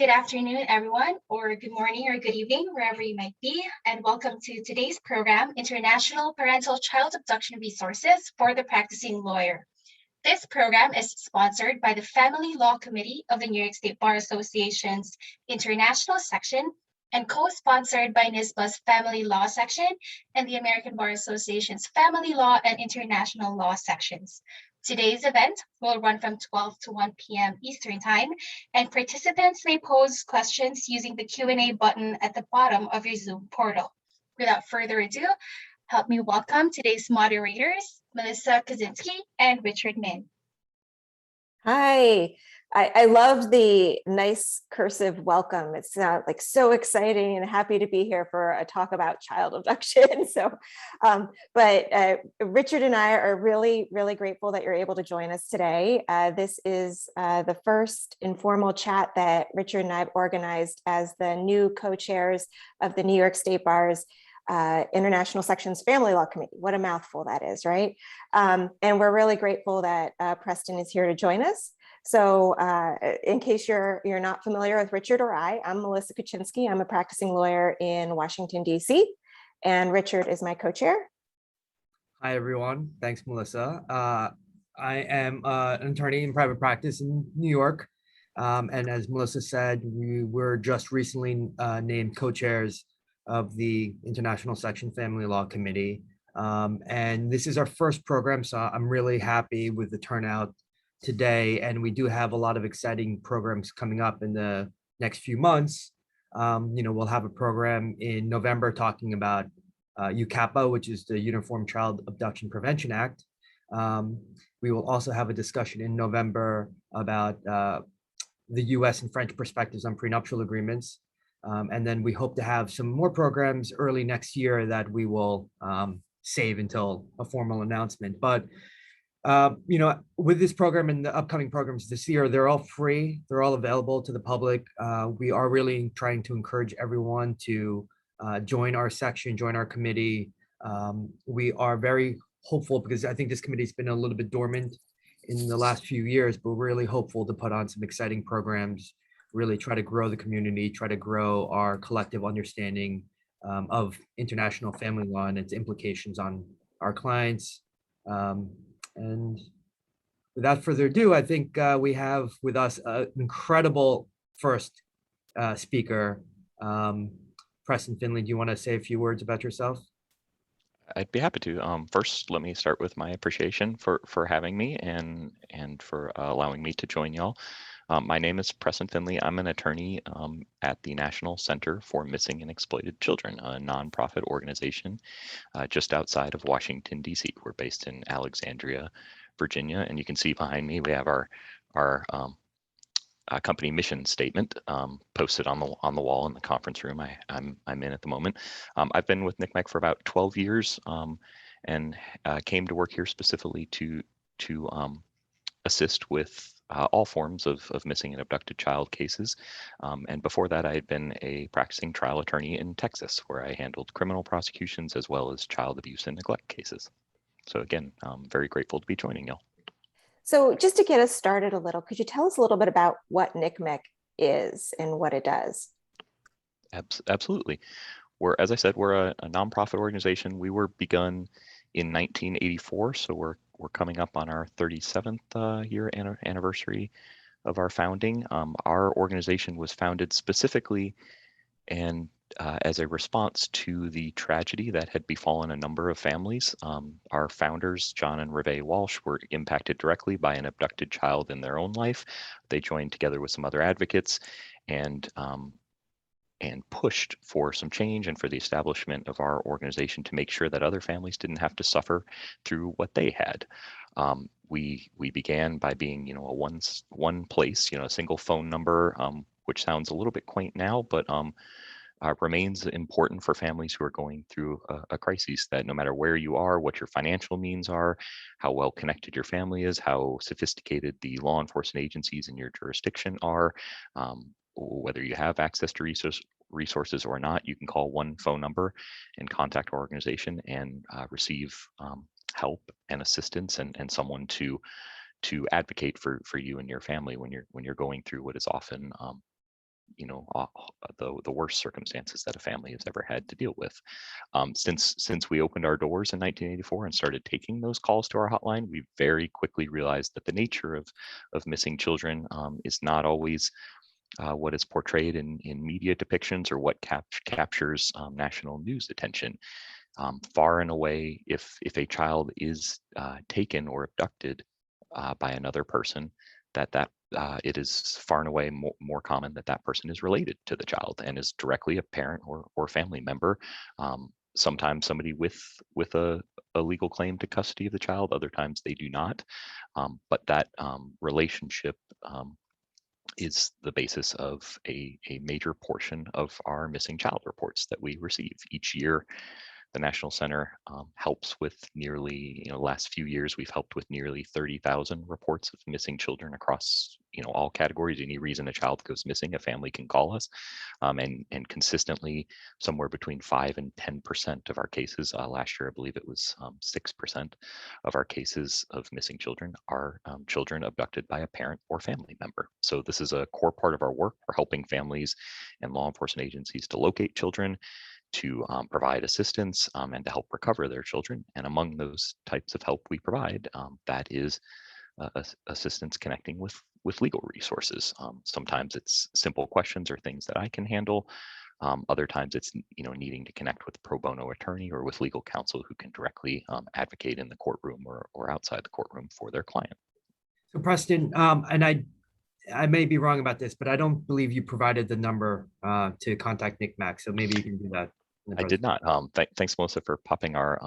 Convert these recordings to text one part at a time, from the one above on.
Good afternoon, everyone, or good morning or good evening, wherever you might be, and welcome to today's program, International Parental Child Abduction Resources for the Practicing Lawyer. This program is sponsored by the Family Law Committee of the New York State Bar Association's International Section and co-sponsored by NYSBA's Family Law Section and the American Bar Association's Family Law and International Law Sections. Today's event will run from 12 to 1 p.m. Eastern Time, and participants may pose questions using the Q&A button at the bottom of your Zoom portal. Without further ado, help me welcome today's moderators, Melissa Kaczynski and Richard Min. Hi, I love the nice cursive welcome. It's like so exciting and happy to be here for a talk about child abduction. But Richard and I are really, really grateful that you're able to join us today. This is the first informal chat that Richard and I have organized as the new co-chairs of the New York State Bar's International Section's Family Law Committee. What a mouthful that is, right? And we're really grateful that Preston is here to join us. So in case you're not familiar with Richard or I'm Melissa Kaczynski. I'm a practicing lawyer in Washington, D.C., and Richard is my co-chair. Hi, everyone. Thanks, Melissa. I am an attorney in private practice in New York. And as Melissa said, we were just recently named co-chairs of the International Section Family Law Committee. And this is our first program, so I'm really happy with the turnout today. And we do have a lot of exciting programs coming up in the next few months. We'll have a program in November talking about UCAPA, which is the Uniform Child Abduction Prevention Act. We will also have a discussion in November about the US and French perspectives on prenuptial agreements. And then we hope to have some more programs early next year that we will save until a formal announcement. But, with this program and the upcoming programs this year, they're all free. They're all available to the public. We are really trying to encourage everyone to join our section, join our committee. We are very hopeful because I think this committee's been a little bit dormant in the last few years, but we're really hopeful to put on some exciting programs, really try to grow the community, try to grow our collective understanding of international family law and its implications on our clients. And without further ado, I think we have with us an incredible first speaker. Preston Findlay, do you want to say a few words about yourself? I'd be happy to. First, let me start with my appreciation for having me and for allowing me to join y'all. My name is Preston Findlay. I'm an attorney at the National Center for Missing and Exploited Children, a nonprofit organization just outside of Washington, D.C. We're based in Alexandria, Virginia, and you can see behind me we have our company mission statement posted on the wall in the conference room I'm in at the moment. I've been with NCMEC for about 12 years and came to work here specifically to assist with all forms of missing and abducted child cases. And before that, I had been a practicing trial attorney in Texas, where I handled criminal prosecutions as well as child abuse and neglect cases. So again, I'm very grateful to be joining y'all. So just to get us started a little, could you tell us a little bit about what NCMEC is and what it does? Absolutely. As I said, we're a nonprofit organization. We were begun in 1984, so we're coming up on our 37th year anniversary of our founding. Our organization was founded specifically and as a response to the tragedy that had befallen a number of families. Our founders, John and Reve Walsh, were impacted directly by an abducted child in their own life. They joined together with some other advocates and pushed for some change and for the establishment of our organization to make sure that other families didn't have to suffer through what they had. We began by being, a one place, a single phone number, which sounds a little bit quaint now, but remains important for families who are going through a crisis, that no matter where you are, what your financial means are, how well connected your family is, how sophisticated the law enforcement agencies in your jurisdiction are, whether you have access to resources or not, you can call one phone number and contact our organization and receive help and assistance and someone to advocate for you and your family when you're going through what is often the worst circumstances that a family has ever had to deal with. Since we opened our doors in 1984 and started taking those calls to our hotline, we very quickly realized that the nature of missing children is not always what is portrayed in media depictions or what captures national news attention. Far and away, if a child is taken or abducted by another person, it is far and away more common that that person is related to the child and is directly a parent or family member. Sometimes somebody with a legal claim to custody of the child, other times they do not. But that relationship is the basis of a major portion of our missing child reports that we receive each year. The National Center helps with nearly, last few years, we've helped with nearly 30,000 reports of missing children across, all categories. Any reason a child goes missing, a family can call us. And consistently, somewhere between 5 and 10% of our cases, last year, I believe it was 6% of our cases of missing children are children abducted by a parent or family member. So this is a core part of our work. We're helping families and law enforcement agencies to locate children, to provide assistance and to help recover their children. And among those types of help we provide, that is assistance connecting with legal resources. Sometimes it's simple questions or things that I can handle. Other times it's needing to connect with a pro bono attorney or with legal counsel who can directly advocate in the courtroom or outside the courtroom for their client. So Preston, and I may be wrong about this, but I don't believe you provided the number to contact NICMAC. So maybe you can do that. I did not. Thanks, Melissa, for popping our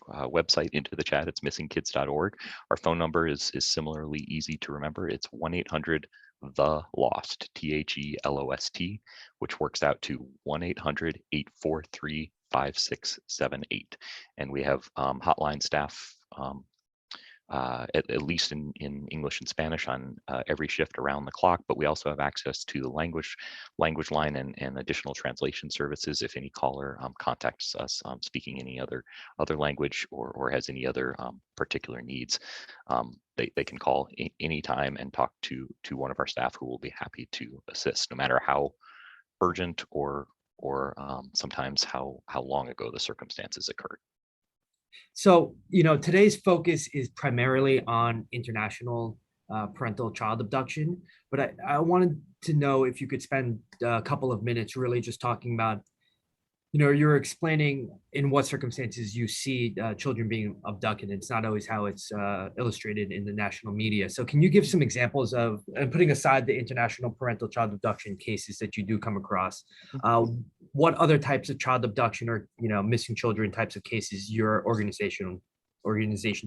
website into the chat. It's missingkids.org. Our phone number is similarly easy to remember. It's 1-800-THE-LOST, THELOST, which works out to 1-800-843-5678. And we have hotline staff at least in English and Spanish on every shift around the clock, but we also have access to the language line and additional translation services if any caller contacts us speaking any other language or has any other particular needs. They can call anytime and talk to one of our staff who will be happy to assist, no matter how urgent or sometimes how long ago the circumstances occurred. So, today's focus is primarily on international parental child abduction, but I wanted to know if you could spend a couple of minutes really just talking about, you're explaining in what circumstances you see children being abducted. It's not always how it's illustrated in the national media. So can you give some examples of, and putting aside the international parental child abduction cases that you do come across, what other types of child abduction or, missing children types of cases your organization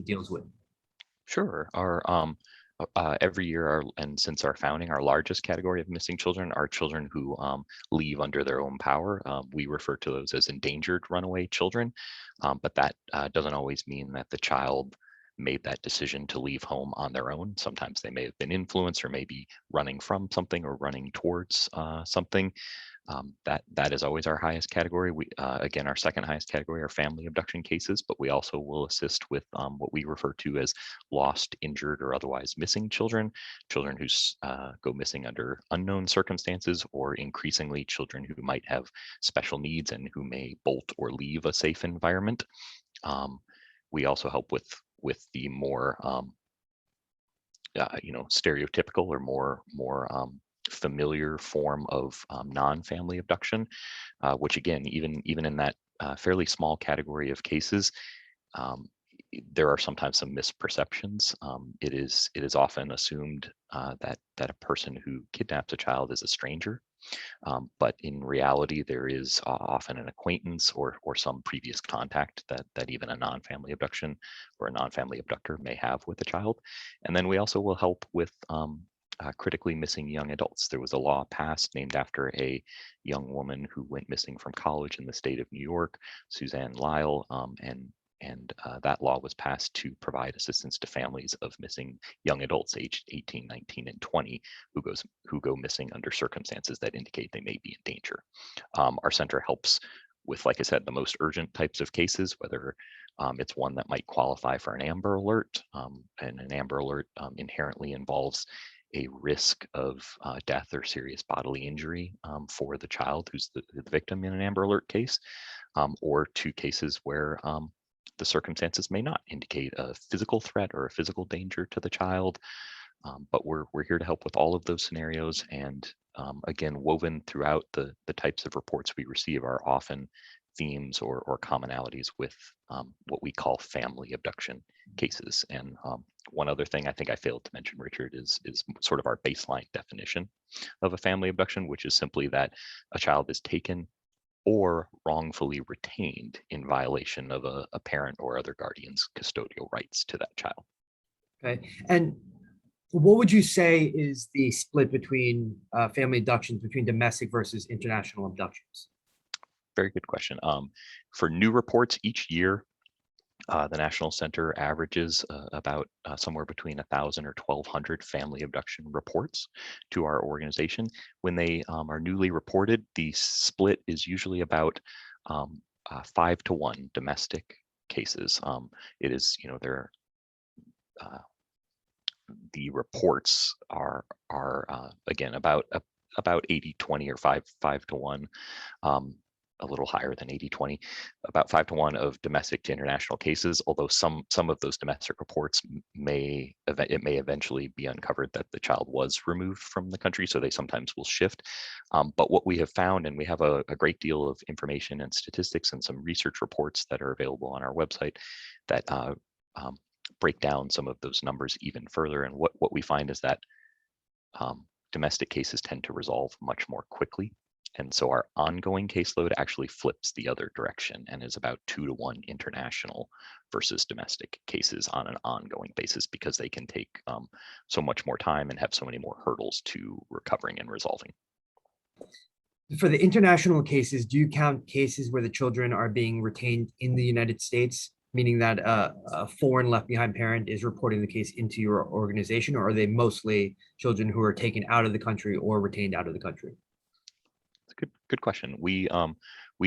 deals with? Sure. Our every year, and since our founding, our largest category of missing children are children who leave under their own power. We refer to those as endangered runaway children, but that doesn't always mean that the child made that decision to leave home on their own. Sometimes they may have been influenced or maybe running from something or running towards something. That is always our highest category. We again, our second highest category are family abduction cases, but we also will assist with what we refer to as lost, injured, or otherwise missing children who go missing under unknown circumstances, or increasingly children who might have special needs and who may bolt or leave a safe environment. We also help with the more stereotypical or more familiar form of non-family abduction, which again, even in that fairly small category of cases, there are sometimes some misperceptions. It is often assumed that a person who kidnaps a child is a stranger, but in reality, there is often an acquaintance or some previous contact that even a non-family abduction or a non-family abductor may have with a child. And then we also will help with critically missing young adults. There was a law passed named after a young woman who went missing from college in the state of New York, Suzanne Lyle, and that law was passed to provide assistance to families of missing young adults aged 18, 19, and 20 who go missing under circumstances that indicate they may be in danger. Our center helps with, like I said, the most urgent types of cases, whether it's one that might qualify for an Amber Alert, and an Amber Alert inherently involves a risk of death or serious bodily injury for the child who's the victim in an Amber Alert case, or to cases where the circumstances may not indicate a physical threat or a physical danger to the child. But we're here to help with all of those scenarios. And again, woven throughout the types of reports we receive are often themes or commonalities with what we call family abduction cases. And one other thing I think I failed to mention, Richard, is sort of our baseline definition of a family abduction, which is simply that a child is taken or wrongfully retained in violation of a parent or other guardian's custodial rights to that child. Okay. And what would you say is the split between family abductions between domestic versus international abductions? Very good question. For new reports each year, the National Center averages about somewhere between 1,000 or 1,200 family abduction reports to our organization. When they are newly reported, the split is usually about 5 to 1 domestic cases. It is, there the reports are again about 80-20 or 5 to 1, a little higher than 80-20, about 5 to 1 of domestic to international cases. Although some of those domestic reports may eventually be uncovered that the child was removed from the country, so they sometimes will shift. But what we have found, and we have a great deal of information and statistics and some research reports that are available on our website that break down some of those numbers even further. And what we find is that domestic cases tend to resolve much more quickly. And so our ongoing caseload actually flips the other direction and is about 2 to 1 international versus domestic cases on an ongoing basis, because they can take so much more time and have so many more hurdles to recovering and resolving. For the international cases, do you count cases where the children are being retained in the United States, meaning that a foreign left behind parent is reporting the case into your organization, or are they mostly children who are taken out of the country or retained out of the country? Good question. We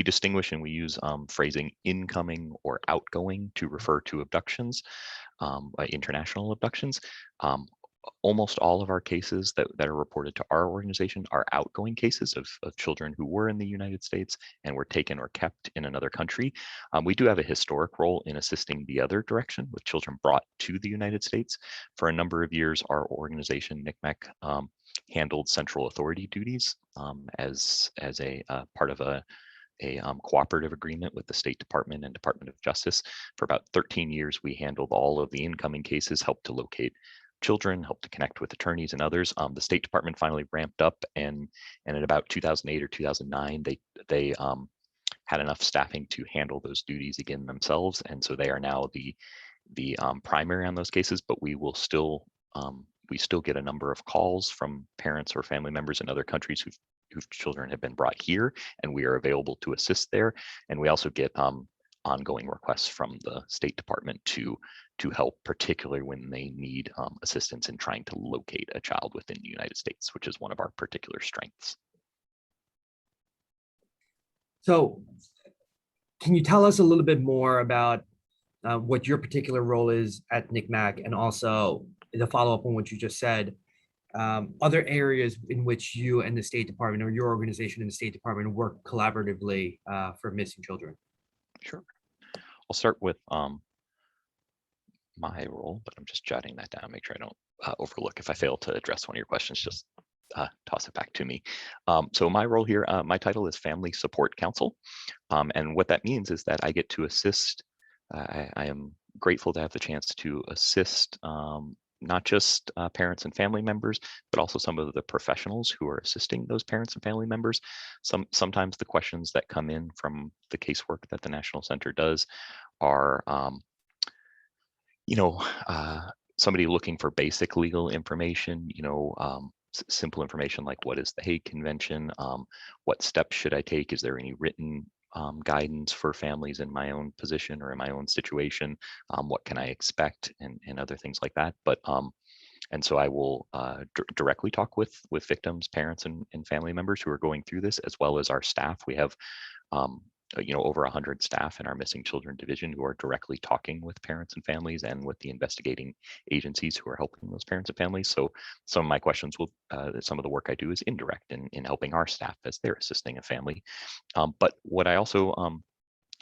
distinguish and we use phrasing incoming or outgoing to refer to abductions, international abductions. Almost all of our cases that are reported to our organization are outgoing cases of children who were in the United States and were taken or kept in another country. We do have a historic role in assisting the other direction with children brought to the United States. For a number of years, our organization, NYSBA, handled central authority duties as a part of a cooperative agreement with the State Department and Department of Justice. For about 13 years, we handled all of the incoming cases, helped to locate children, helped to connect with attorneys and others. The State Department finally ramped up, and in about 2008 or 2009, they had enough staffing to handle those duties again themselves, and so they are now the primary on those cases. But we will still get a number of calls from parents or family members in other countries whose children have been brought here, and we are available to assist there. And we also get ongoing requests from the State Department to help, particularly when they need assistance in trying to locate a child within the United States, which is one of our particular strengths. So can you tell us a little bit more about what your particular role is at NYSBA, and also the follow-up on what you just said, other areas in which you and the State Department, or your organization and the State Department, work collaboratively for missing children? Sure. I'll start with my role, but I'm just jotting that down, make sure I don't overlook. If I fail to address one of your questions, just toss it back to me. So my role here, my title is Family Support Counsel. And what that means is that I get to assist, I am grateful to have the chance to assist not just parents and family members, but also some of the professionals who are assisting those parents and family members. Sometimes the questions that come in from the casework that the National Center does are, somebody looking for basic legal information, simple information like what is the Hague Convention, what steps should I take, is there any written guidance for families in my own position or in my own situation, what can I expect, and other things like that. But and so I will directly talk with victims, parents, and family members who are going through this, as well as our staff. We have over 100 staff in our missing children division who are directly talking with parents and families and with the investigating agencies who are helping those parents and families. So some of my questions will, some of the work I do is indirect in helping our staff as they're assisting a family. But what I also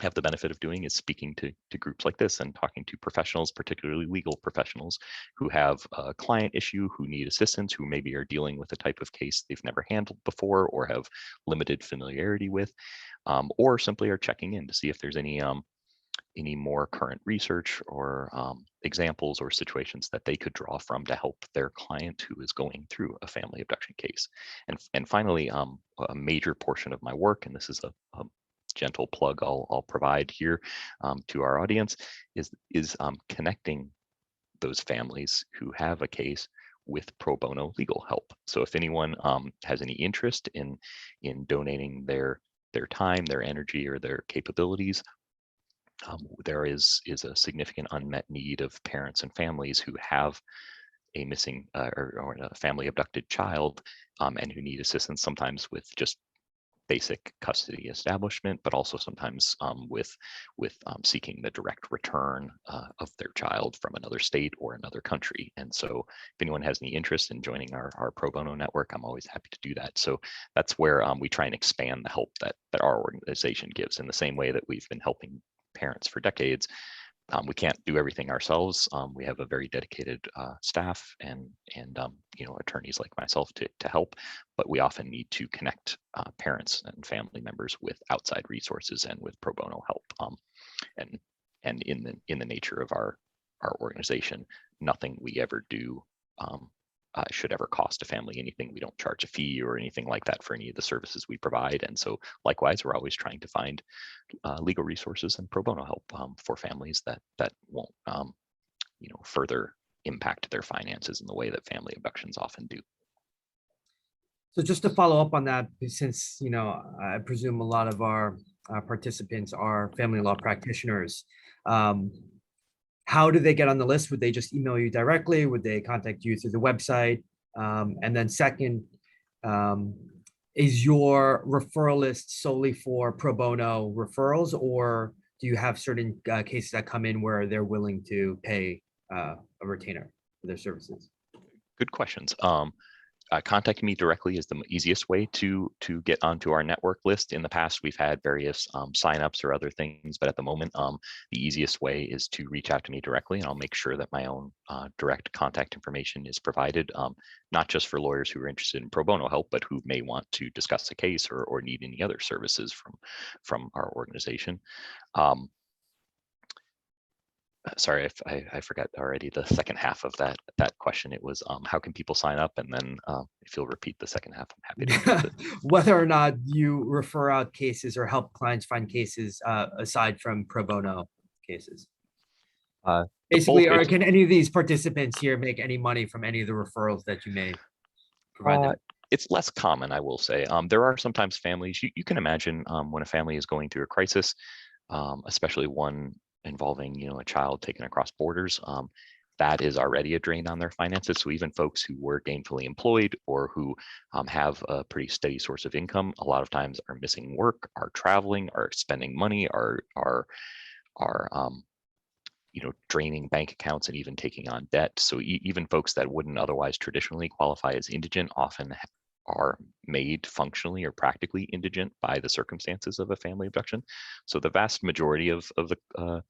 have the benefit of doing is speaking to groups like this and talking to professionals, particularly legal professionals who have a client issue, who need assistance, who maybe are dealing with a type of case they've never handled before or have limited familiarity with, or simply are checking in to see if there's any more current research or examples or situations that they could draw from to help their client who is going through a family abduction case. And finally, a major portion of my work, and this is a gentle plug I'll provide here to our audience, is connecting those families who have a case with pro bono legal help. So if anyone has any interest in donating their time, their energy, or their capabilities, there is a significant unmet need of parents and families who have a missing or a family abducted child and who need assistance sometimes with just basic custody establishment, but also sometimes with seeking the direct return of their child from another state or another country. And so if anyone has any interest in joining our pro bono network, I'm always happy to do that. So that's where we try and expand the help that our organization gives in the same way that we've been helping parents for decades. We can't do everything ourselves. We have a very dedicated staff and attorneys like myself to help, but we often need to connect parents and family members with outside resources and with pro bono help. And in the nature of our organization, nothing we ever do should ever cost a family anything. We don't charge a fee or anything like that for any of the services we provide. And so likewise, we're always trying to find legal resources and pro bono help for families that won't further impact their finances in the way that family abductions often do. So just to follow up on that, since I presume a lot of our participants are family law practitioners, how do they get on the list? Would they just email you directly? Would they contact you through the website? And then second, is your referral list solely for pro bono referrals, or do you have certain cases that come in where they're willing to pay a retainer for their services? Good questions. Contacting me directly is the easiest way to get onto our network list. In the past, we've had various signups or other things, but at the moment, the easiest way is to reach out to me directly, and I'll make sure that my own direct contact information is provided, not just for lawyers who are interested in pro bono help, but who may want to discuss a case or need any other services from our organization. Sorry, I forgot already the second half of that question. It was how can people sign up? And then if you'll repeat the second half, I'm happy to. Whether or not you refer out cases or help clients find cases aside from pro bono cases. Basically, or can any of these participants here make any money from any of the referrals that you may provide them? It's less common, I will say. There are sometimes families, you can imagine when a family is going through a crisis, especially one involving a child taken across borders, that is already a drain on their finances. So even folks who were gainfully employed or who have a pretty steady source of income, a lot of times are missing work, are traveling, are spending money, are draining bank accounts and even taking on debt. So even folks that wouldn't otherwise traditionally qualify as indigent often are made functionally or practically indigent by the circumstances of a family abduction. So the vast majority of the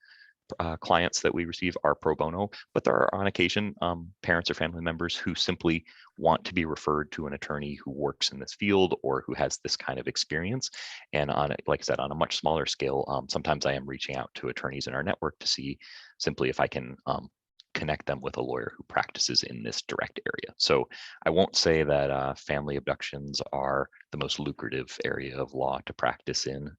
clients that we receive are pro bono, but there are on occasion parents or family members who simply want to be referred to an attorney who works in this field or who has this kind of experience. And like I said, on a much smaller scale, sometimes I am reaching out to attorneys in our network to see simply if I can connect them with a lawyer who practices in this direct area. So I won't say that family abductions are the most lucrative area of law to practice in,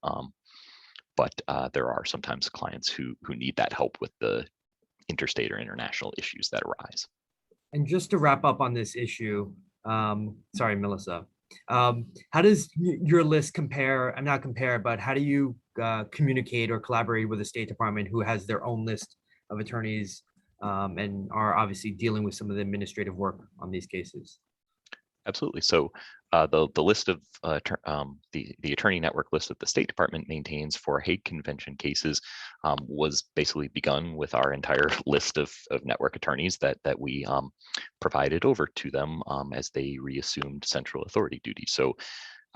but there are sometimes clients who need that help with the interstate or international issues that arise. And just to wrap up on this issue, sorry, Melissa, how does your list compare? I'm not compare, but how do you communicate or collaborate with the State Department, who has their own list of attorneys and are obviously dealing with some of the administrative work on these cases? Absolutely. So the list of the attorney network list that the State Department maintains for Hague Convention cases was basically begun with our entire list of network attorneys that we provided over to them as they reassumed central authority duties. So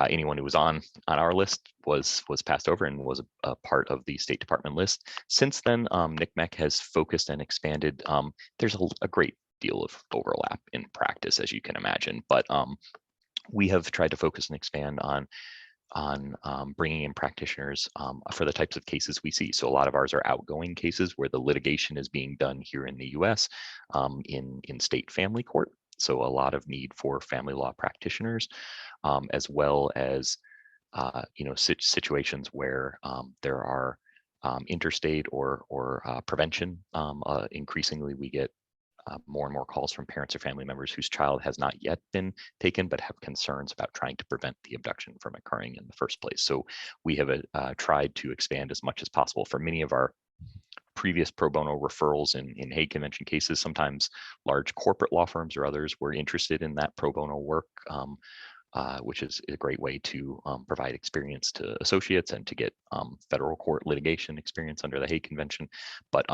anyone who was on our list was passed over and was a part of the State Department list. Since then, NYSBA has focused and expanded. There's a great deal of overlap in practice, as you can imagine, but we have tried to focus and expand on bringing in practitioners for the types of cases we see. So a lot of ours are outgoing cases where the litigation is being done here in the U.S. In state family court. So a lot of need for family law practitioners, as well as situations where there are interstate or prevention. Increasingly, we get more and more calls from parents or family members whose child has not yet been taken, but have concerns about trying to prevent the abduction from occurring in the first place. So we have tried to expand as much as possible. For many of our previous pro bono referrals in Hague Convention cases, sometimes large corporate law firms or others were interested in that pro bono work, which is a great way to provide experience to associates and to get federal court litigation experience under the Hague Convention. But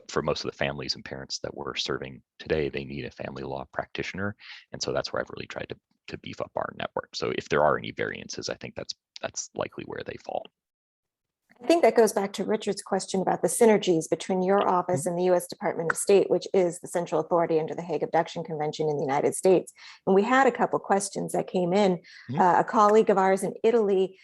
for most of the families and parents that we're serving today, they need a family law practitioner. And so that's where I've really tried to beef up our network. So if there are any variances, I think that's likely where they fall. I think that goes back to Richard's question about the synergies between your office and the U.S. Department of State, which is the central authority under the Hague Abduction Convention in the United States. And we had a couple questions that came in. A colleague of ours in Italy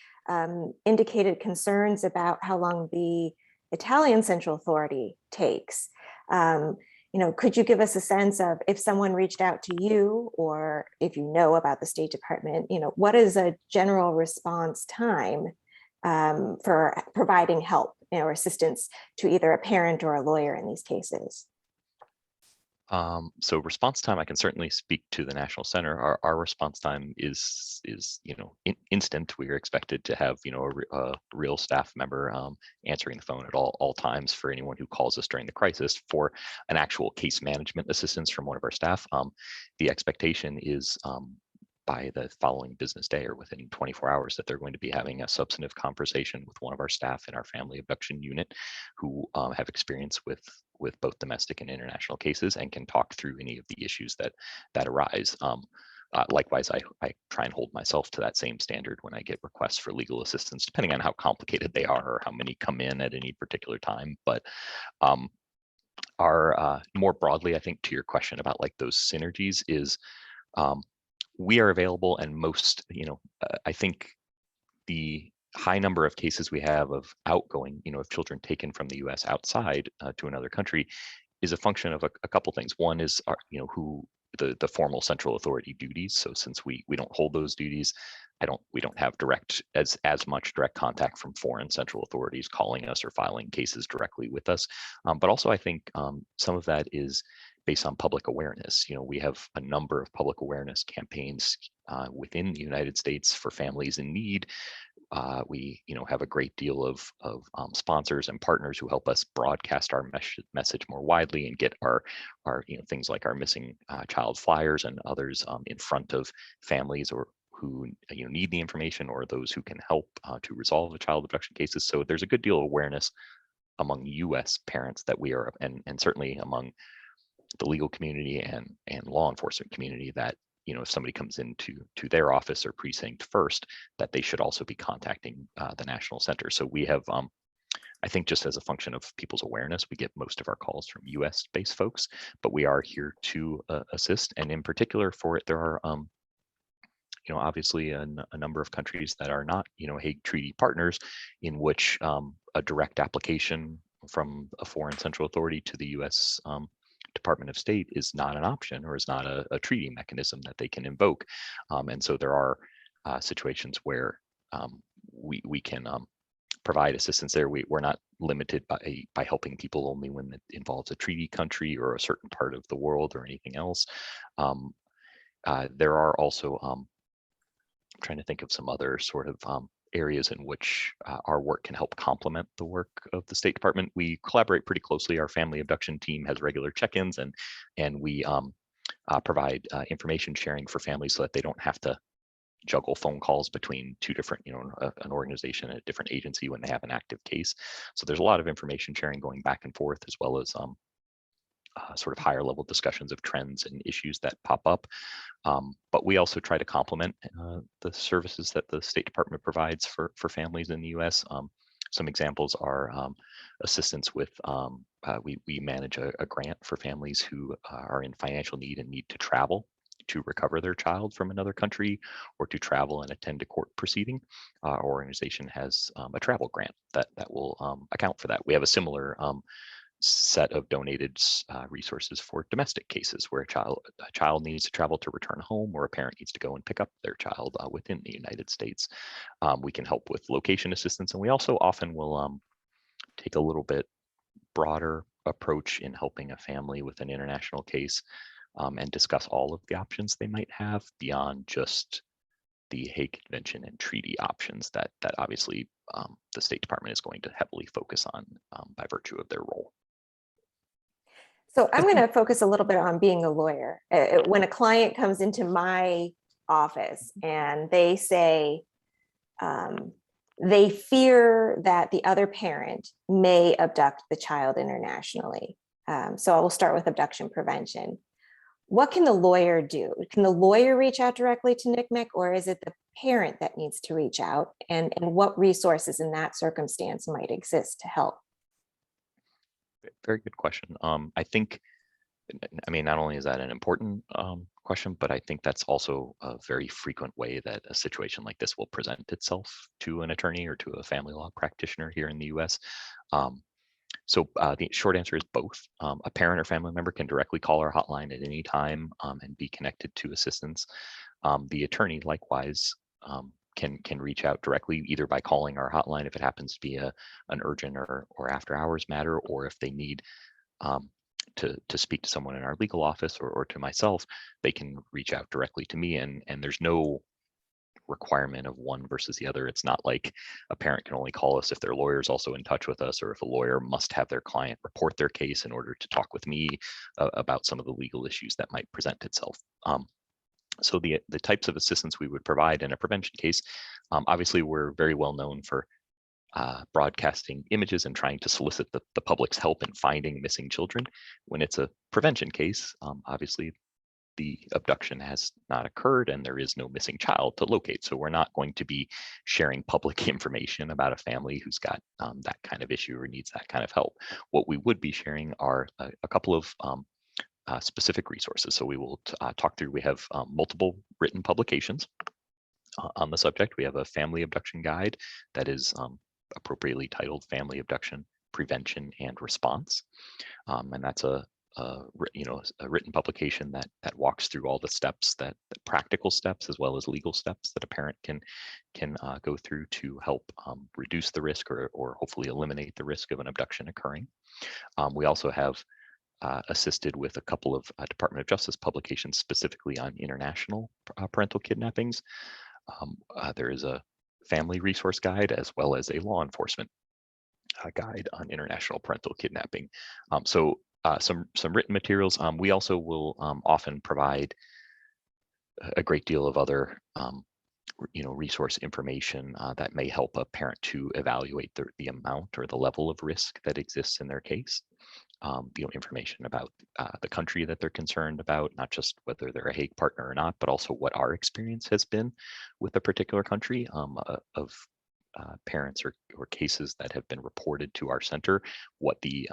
indicated concerns about how long the Italian central authority takes. Could you give us a sense of, if someone reached out to you, or if you know about the State Department, what is a general response time for providing help or assistance to either a parent or a lawyer in these cases? So response time, I can certainly speak to the National Center. Our response time is instant. We are expected to have a real staff member answering the phone at all times for anyone who calls us during the crisis. For an actual case management assistance from one of our staff, the expectation is by the following business day or within 24 hours that they're going to be having a substantive conversation with one of our staff in our family abduction unit who have experience with both domestic and international cases and can talk through any of the issues that arise. Likewise, I try and hold myself to that same standard when I get requests for legal assistance, depending on how complicated they are or how many come in at any particular time. But our more broadly, I think to your question about like those synergies is we are available, and most, I think the high number of cases we have of outgoing, of children taken from the U.S. outside to another country is a function of a couple things. One is, who the formal central authority duties. So since we don't hold those duties, we don't have as much direct contact from foreign central authorities calling us or filing cases directly with us. But also, I think some of that is based on public awareness. We have a number of public awareness campaigns within the United States for families in need. We have a great deal of sponsors and partners who help us broadcast our message more widely and get our things like our missing child flyers and others in front of families or who need the information, or those who can help to resolve the child abduction cases. So there's a good deal of awareness among U.S. parents that we are, and certainly among the legal community and law enforcement community, that if somebody comes into their office or precinct first, that they should also be contacting the National Center. So we have, I think, just as a function of people's awareness, we get most of our calls from U.S.-based folks, but we are here to assist. And in particular, for it, there are, obviously a number of countries that are not, Hague Treaty partners, in which a direct application from a foreign central authority to the U.S. Department of State is not an option, or is not a treaty mechanism that they can invoke. And so there are situations where we can provide assistance there. We're not limited by helping people only when it involves a treaty country or a certain part of the world or anything else. There are also, I'm trying to think of some other sort of areas in which our work can help complement the work of the State Department. We collaborate pretty closely. Our family abduction team has regular check-ins, and we provide information sharing for families so that they don't have to juggle phone calls between two different, an organization and a different agency when they have an active case. So there's a lot of information sharing going back and forth, as well as sort of higher level discussions of trends and issues that pop up. But we also try to complement the services that the State Department provides for families in the U.S. Some examples are assistance with, we manage a grant for families who are in financial need and need to travel to recover their child from another country or to travel and attend a court proceeding. Our organization has a travel grant that will account for that. We have a similar set of donated resources for domestic cases where a child needs to travel to return home, or a parent needs to go and pick up their child within the United States. We can help with location assistance, and we also often will take a little bit broader approach in helping a family with an international case and discuss all of the options they might have beyond just the Hague Convention and treaty options that obviously the State Department is going to heavily focus on by virtue of their role. So I'm going to focus a little bit on being a lawyer. When a client comes into my office and they say they fear that the other parent may abduct the child internationally. So I will start with abduction prevention. What can the lawyer do? Can the lawyer reach out directly to NYSBA, or is it the parent that needs to reach out? And what resources in that circumstance might exist to help? Very good question. I think, not only is that an important question, but I think that's also a very frequent way that a situation like this will present itself to an attorney or to a family law practitioner here in the US. So the short answer is both. A parent or family member can directly call our hotline at any time and be connected to assistance. The attorney likewise can reach out directly, either by calling our hotline if it happens to be an urgent or after hours matter, or if they need to speak to someone in our legal office or to myself, they can reach out directly to me, and there's no requirement of one versus the other. It's not like a parent can only call us if their lawyer is also in touch with us, or if a lawyer must have their client report their case in order to talk with me about some of the legal issues that might present itself. So the types of assistance we would provide in a prevention case, obviously we're very well known for broadcasting images and trying to solicit the public's help in finding missing children. When it's a prevention case, obviously the abduction has not occurred and there is no missing child to locate. So we're not going to be sharing public information about a family who's got that kind of issue or needs that kind of help. What we would be sharing are a couple of specific resources. So we will talk through, we have multiple written publications on the subject. We have a family abduction guide that is appropriately titled Family Abduction Prevention and Response. And that's a written publication that walks through all the steps, the practical steps as well as legal steps that a parent can go through to help reduce the risk or hopefully eliminate the risk of an abduction occurring. We also have assisted with a couple of Department of Justice publications specifically on international parental kidnappings. There is a family resource guide as well as a law enforcement guide on international parental kidnapping. So some written materials. We also will often provide a great deal of other resource information that may help a parent to evaluate the amount or the level of risk that exists in their case. Information about the country that they're concerned about, not just whether they're a Hague partner or not, but also what our experience has been with a particular country of parents or cases that have been reported to our center, what the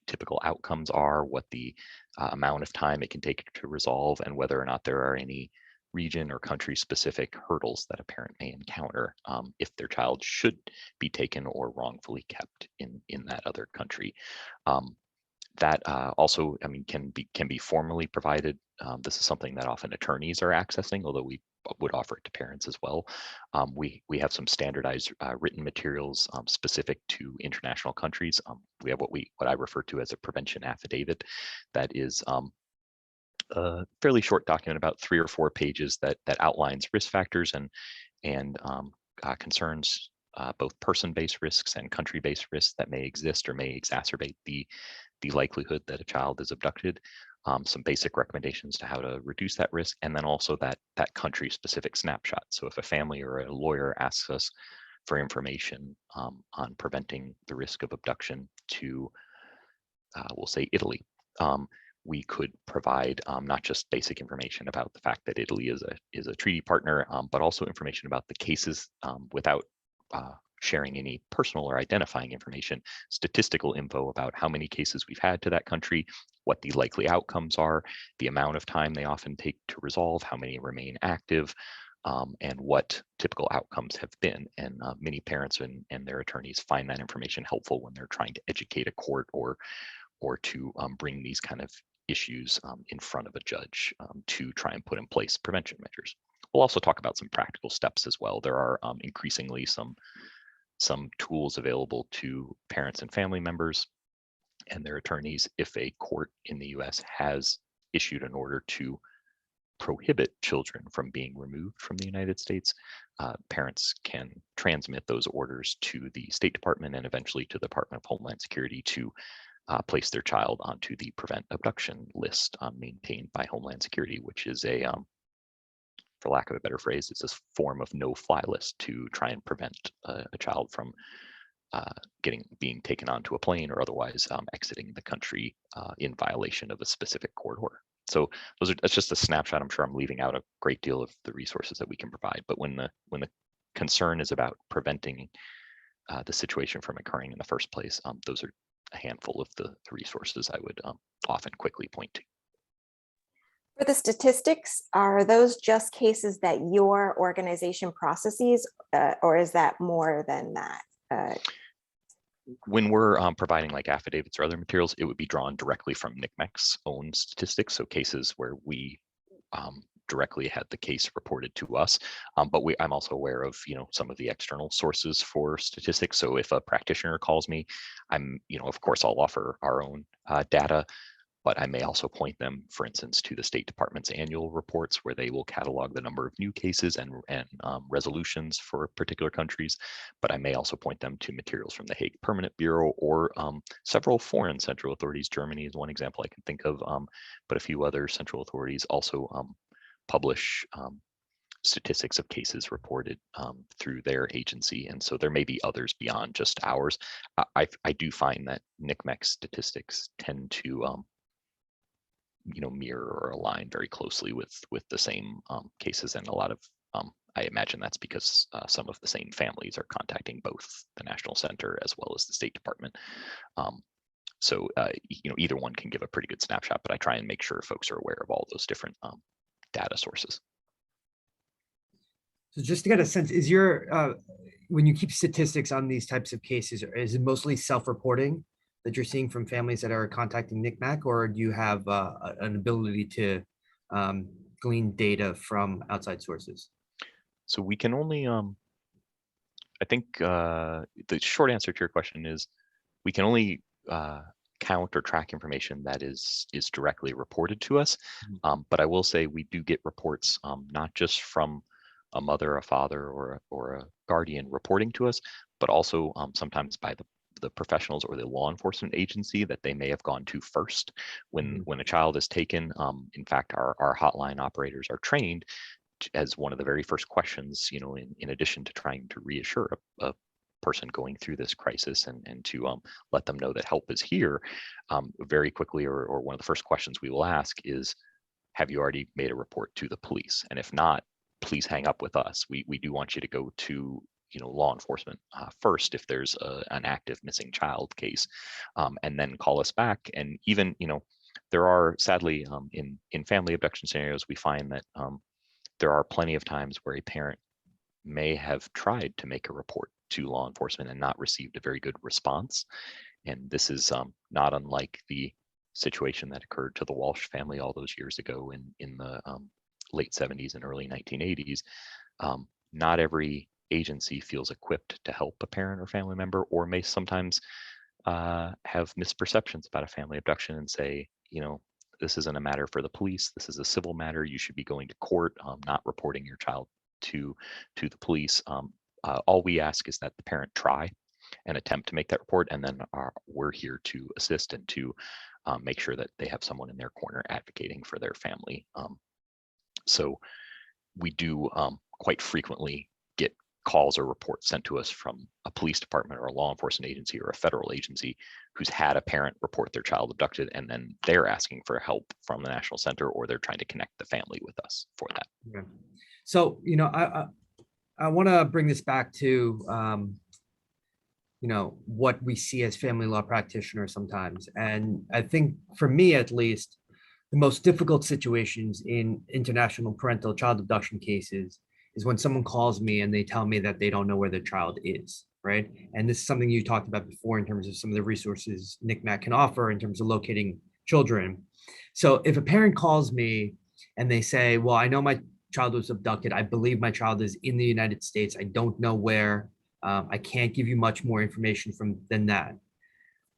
typical outcomes are, what the amount of time it can take to resolve, and whether or not there are any region or country specific hurdles that a parent may encounter if their child should be taken or wrongfully kept in that other country. That also, can be formally provided. This is something that often attorneys are accessing, although we would offer it to parents as well. We have some standardized written materials specific to international countries. We have what I refer to as a prevention affidavit that is a fairly short document, about 3 or 4 pages, that outlines risk factors and concerns, both person-based risks and country-based risks that may exist or may exacerbate the likelihood that a child is abducted. some basic recommendations to how to reduce that risk, and then also that country-specific snapshot. So if a family or a lawyer asks us for information on preventing the risk of abduction to, we'll say, Italy, we could provide not just basic information about the fact that Italy is a treaty partner, but also information about the cases without sharing any personal or identifying information, statistical info about how many cases we've had to that country, what the likely outcomes are, the amount of time they often take to resolve, how many remain active, and what typical outcomes have been. And many parents and their attorneys find that information helpful when they're trying to educate a court or to bring these kind of issues in front of a judge to try and put in place prevention measures. We'll also talk about some practical steps as well. There are increasingly some tools available to parents and family members and their attorneys if a court in the US has issued an order to prohibit children from being removed from the United States. Parents can transmit those orders to the State Department and eventually to the Department of Homeland Security to place their child onto the Prevent Abduction list maintained by Homeland Security, which is a, for lack of a better phrase, it's a form of no-fly list to try and prevent a child from being taken onto a plane or otherwise exiting the country in violation of a specific court order. So that's just a snapshot. I'm sure I'm leaving out a great deal of the resources that we can provide. But when the concern is about preventing the situation from occurring in the first place, those are a handful of the resources I would often quickly point to. For the statistics, are those just cases that your organization processes, or is that more than that? When we're providing like affidavits or other materials, it would be drawn directly from NYSBA's own statistics. So cases where we directly had the case reported to us, but I'm also aware of some of the external sources for statistics. So if a practitioner calls me, of course I'll offer our own data, but I may also point them, for instance, to the State Department's annual reports where they will catalog the number of new cases and resolutions for particular countries. But I may also point them to materials from the Hague Permanent Bureau or several foreign central authorities. Germany is one example I can think of, but a few other central authorities also publish statistics of cases reported through their agency. And so there may be others beyond just ours. I do find that NYSBA statistics tend to mirror or align very closely with the same cases, and a lot of I imagine that's because some of the same families are contacting both the National Center as well as the State Department. So either one can give a pretty good snapshot, but I try and make sure folks are aware of all those different data sources. So just to get a sense, is your when you keep statistics on these types of cases, is it mostly self-reporting that you're seeing from families that are contacting NYSBA, or do you have an ability to glean data from outside sources? So we can only, I think the short answer to your question is we can only count or track information that is directly reported to us. But I will say we do get reports not just from a mother, a father, or a guardian reporting to us, but also sometimes by the professionals or the law enforcement agency that they may have gone to first when a child is taken. In fact, our hotline operators are trained as one of the very first questions, in addition to trying to reassure a person going through this crisis and to let them know that help is here, very quickly, or one of the first questions we will ask is, have you already made a report to the police? And if not, please hang up with us. We do want you to go to law enforcement first if there's an active missing child case, and then call us back. And even there are, sadly, in family abduction scenarios, we find that there are plenty of times where a parent may have tried to make a report to law enforcement and not received a very good response. And this is not unlike the situation that occurred to the Walsh family all those years ago in the late 70s and early 1980s. Not every agency feels equipped to help a parent or family member, or may sometimes have misperceptions about a family abduction and say, this isn't a matter for the police, this is a civil matter, you should be going to court, not reporting your child to the police. All we ask is that the parent try and attempt to make that report, and then we're here to assist and to make sure that they have someone in their corner advocating for their family. So we do quite frequently get calls or reports sent to us from a police department or a law enforcement agency or a federal agency who's had a parent report their child abducted, and then they're asking for help from the National Center, or they're trying to connect the family with us for that. Yeah. So, I want to bring this back to, what we see as family law practitioners sometimes. And I think for me, at least, the most difficult situations in international parental child abduction cases is when someone calls me and they tell me that they don't know where their child is, right? And this is something you talked about before in terms of some of the resources NCMAC can offer in terms of locating children. So if a parent calls me and they say, well, I know my child was abducted, I believe my child is in the United States, I don't know where, I can't give you much more information than that.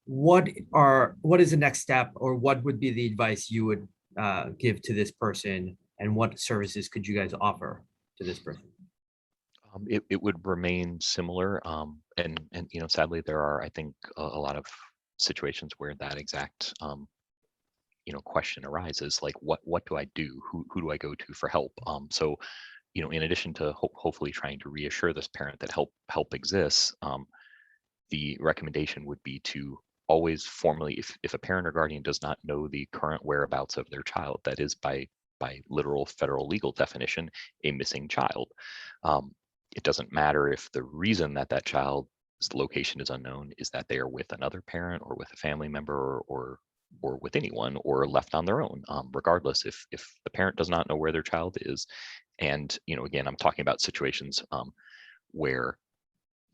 What is the next step, or what would be the advice you would give to this person, and what services could you guys offer to this person? It would remain similar, and sadly there are, I think, a lot of situations where that exact question arises, like what do I do? Who do I go to for help? So in addition to hopefully trying to reassure this parent that help exists, the recommendation would be to always formally, if a parent or guardian does not know the current whereabouts of their child, that is by literal federal legal definition, a missing child. It doesn't matter if the reason that child's location is unknown is that they are with another parent or with a family member or with anyone, or left on their own. Regardless, if the parent does not know where their child is, and again, I'm talking about situations where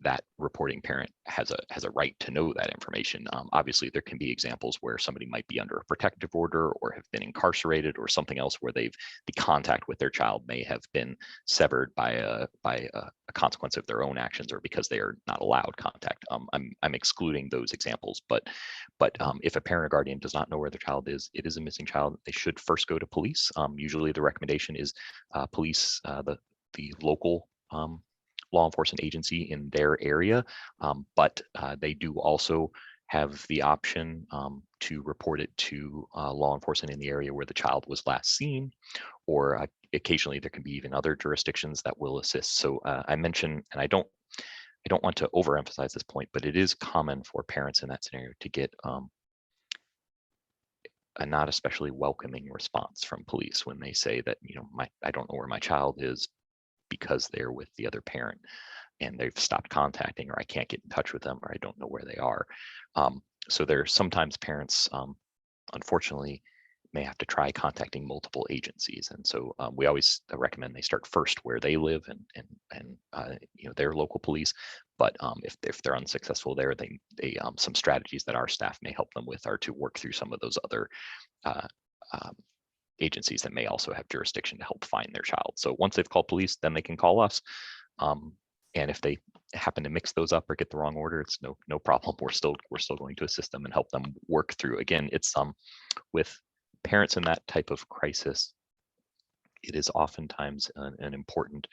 that reporting parent has a right to know that information. Obviously, there can be examples where somebody might be under a protective order or have been incarcerated or something else where the contact with their child may have been severed by a consequence of their own actions, or because they are not allowed contact. I'm excluding those examples, but if a parent or guardian does not know where their child is, it is a missing child, they should first go to police. Usually, the recommendation is police, the local law enforcement agency in their area, but they do also have the option to report it to law enforcement in the area where the child was last seen, or occasionally there can be even other jurisdictions that will assist. So I mentioned, and I don't want to overemphasize this point, but it is common for parents in that scenario to get a not especially welcoming response from police when they say that I don't know where my child is, because they're with the other parent and they've stopped contacting, or I can't get in touch with them, or I don't know where they are. So there's sometimes parents, unfortunately, may have to try contacting multiple agencies. And so we always recommend they start first where they live and their local police. But if they're unsuccessful there, they some strategies that our staff may help them with are to work through some of those other agencies that may also have jurisdiction to help find their child. So once they've called police, then they can call us. And if they happen to mix those up or get the wrong order, it's no problem. We're still going to assist them and help them work through. Again, it's with parents in that type of crisis, it is oftentimes an important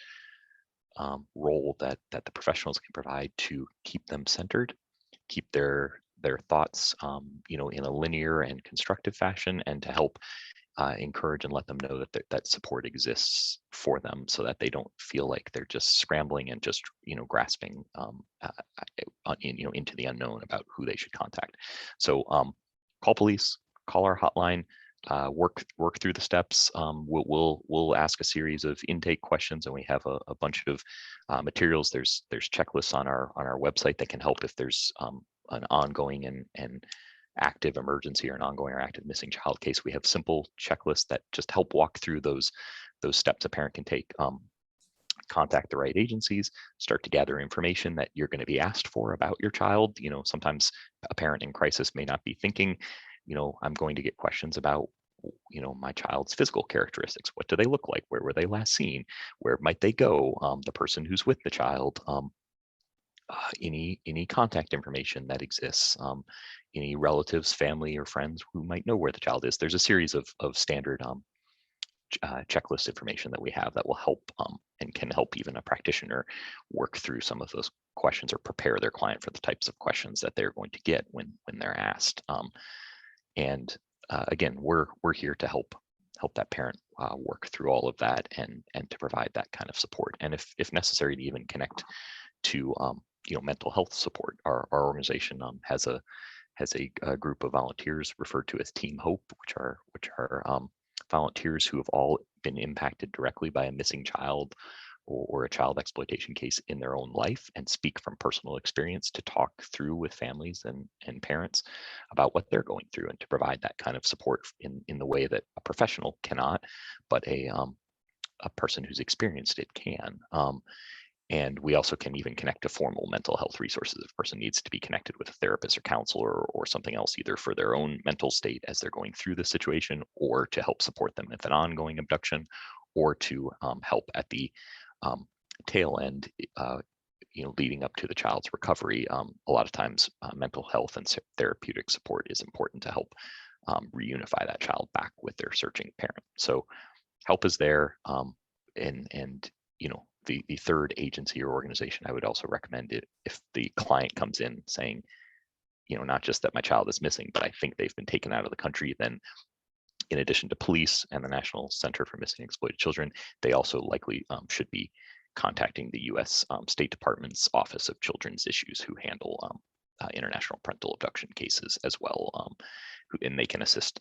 role that the professionals can provide to keep them centered, keep their thoughts in a linear and constructive fashion, and to help encourage and let them know that support exists for them, so that they don't feel like they're just scrambling and just grasping into the unknown about who they should contact. So call police, call our hotline, work through the steps. We'll ask a series of intake questions, and we have a bunch of materials. There's checklists on our website that can help if there's an ongoing and active emergency or an ongoing or active missing child case. We have simple checklists that just help walk through those steps a parent can take. Contact the right agencies, start to gather information that you're going to be asked for about your child. Sometimes a parent in crisis may not be thinking, I'm going to get questions about my child's physical characteristics. What do they look like? Where were they last seen? Where might they go? The person who's with the child, any contact information that exists, any relatives, family, or friends who might know where the child is. There's a series of standard checklist information that we have that will help and can help even a practitioner work through some of those questions, or prepare their client for the types of questions that they're going to get when they're asked. And again, we're here to help that parent work through all of that and to provide that kind of support. And if necessary, to even connect to mental health support. Our organization has a group of volunteers referred to as Team Hope, which are volunteers who have all been impacted directly by a missing child or a child exploitation case in their own life, and speak from personal experience to talk through with families and parents about what they're going through, and to provide that kind of support in the way that a professional cannot, but a person who's experienced it can. And we also can even connect to formal mental health resources if a person needs to be connected with a therapist or counselor or something else, either for their own mental state as they're going through the situation, or to help support them with an ongoing abduction, or to help at the tail end, leading up to the child's recovery. A lot of times mental health and therapeutic support is important to help reunify that child back with their searching parent. So help is there. And the third agency or organization I would also recommend it if the client comes in saying, not just that my child is missing, but I think they've been taken out of the country, then in addition to police and the National Center for Missing and Exploited Children, they also likely should be contacting the U.S. State Department's Office of Children's Issues, who handle international parental abduction cases as well, and they can assist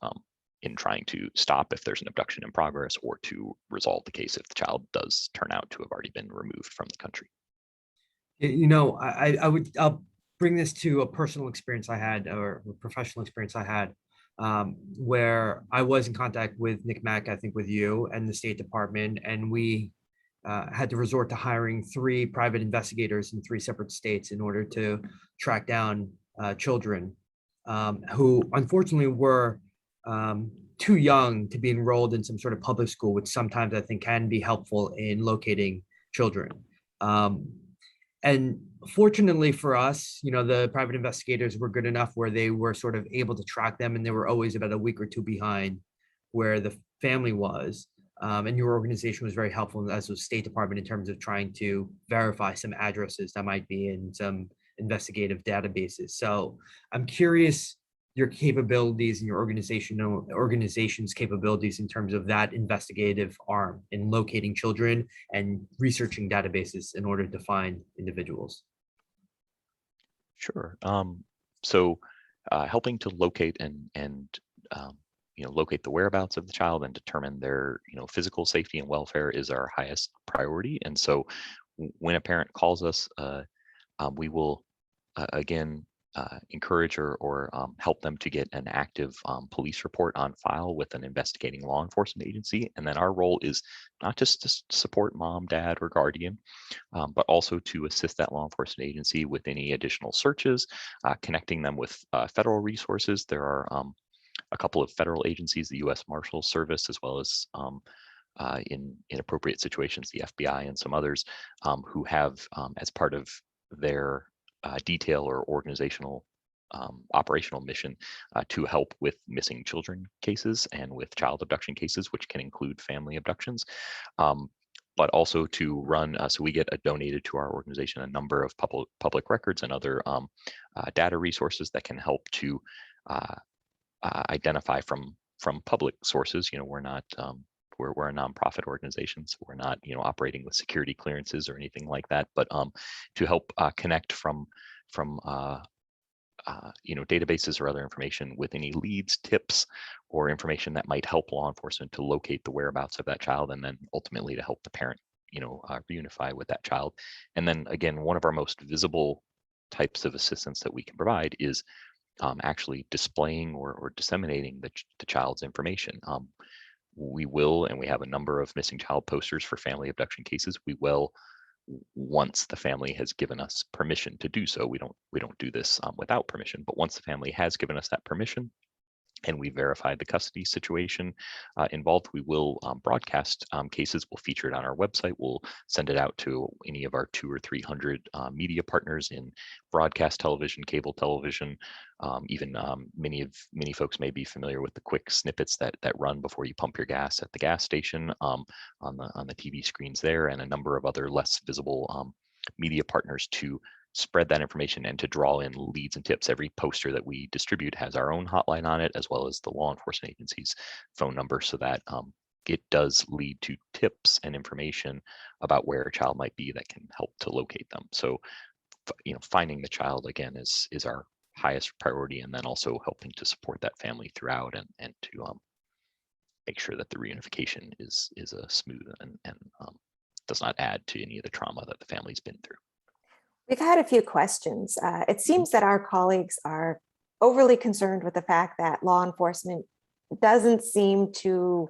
in trying to stop if there's an abduction in progress, or to resolve the case if the child does turn out to have already been removed from the country. I'll bring this to a personal experience I had, or a professional experience I had, where I was in contact with Nick Mack, I think with you and the State Department, and we had to resort to hiring 3 private investigators in 3 separate states in order to track down children who unfortunately were too young to be enrolled in some sort of public school, which sometimes I think can be helpful in locating children. And fortunately for us, the private investigators were good enough where they were sort of able to track them, and they were always about a week or 2 behind where the family was. And your organization was very helpful, as was State Department, in terms of trying to verify some addresses that might be in some investigative databases. So I'm curious your capabilities and your organization's capabilities in terms of that investigative arm in locating children and researching databases in order to find individuals. Sure. So helping to locate and locate the whereabouts of the child and determine their physical safety and welfare is our highest priority. And so when a parent calls us, we will again encourage or help them to get an active police report on file with an investigating law enforcement agency. And then our role is not just to support mom, dad, or guardian, but also to assist that law enforcement agency with any additional searches, connecting them with federal resources. There are a couple of federal agencies, the U.S. Marshals Service, as well as in appropriate situations, the FBI and some others, who have as part of their detail or organizational operational mission to help with missing children cases and with child abduction cases, which can include family abductions, but also to run, so we get donated to our organization a number of public records and other data resources that can help to identify from public sources. We're not we're a nonprofit organization, so we're not operating with security clearances or anything like that, but to help connect from databases or other information with any leads, tips, or information that might help law enforcement to locate the whereabouts of that child, and then ultimately to help the parent reunify with that child. And then again, one of our most visible types of assistance that we can provide is actually displaying or disseminating the child's information. We will, and we have a number of missing child posters for family abduction cases. We will, once the family has given us permission to do so. We don't do this without permission, but once the family has given us that permission and we verified the custody situation involved, we will broadcast cases. We'll feature it on our website. We'll send it out to any of our 200 or 300 media partners in broadcast television, cable television. Even many folks may be familiar with the quick snippets that run before you pump your gas at the gas station on the TV screens there, and a number of other less visible media partners to spread that information and to draw in leads and tips. Every poster that we distribute has our own hotline on it, as well as the law enforcement agency's phone number, so that it does lead to tips and information about where a child might be that can help to locate them. So, finding the child again is our highest priority, and then also helping to support that family throughout and to make sure that the reunification is a smooth and does not add to any of the trauma that the family's been through. We've had a few questions. It seems that our colleagues are overly concerned with the fact that law enforcement doesn't seem to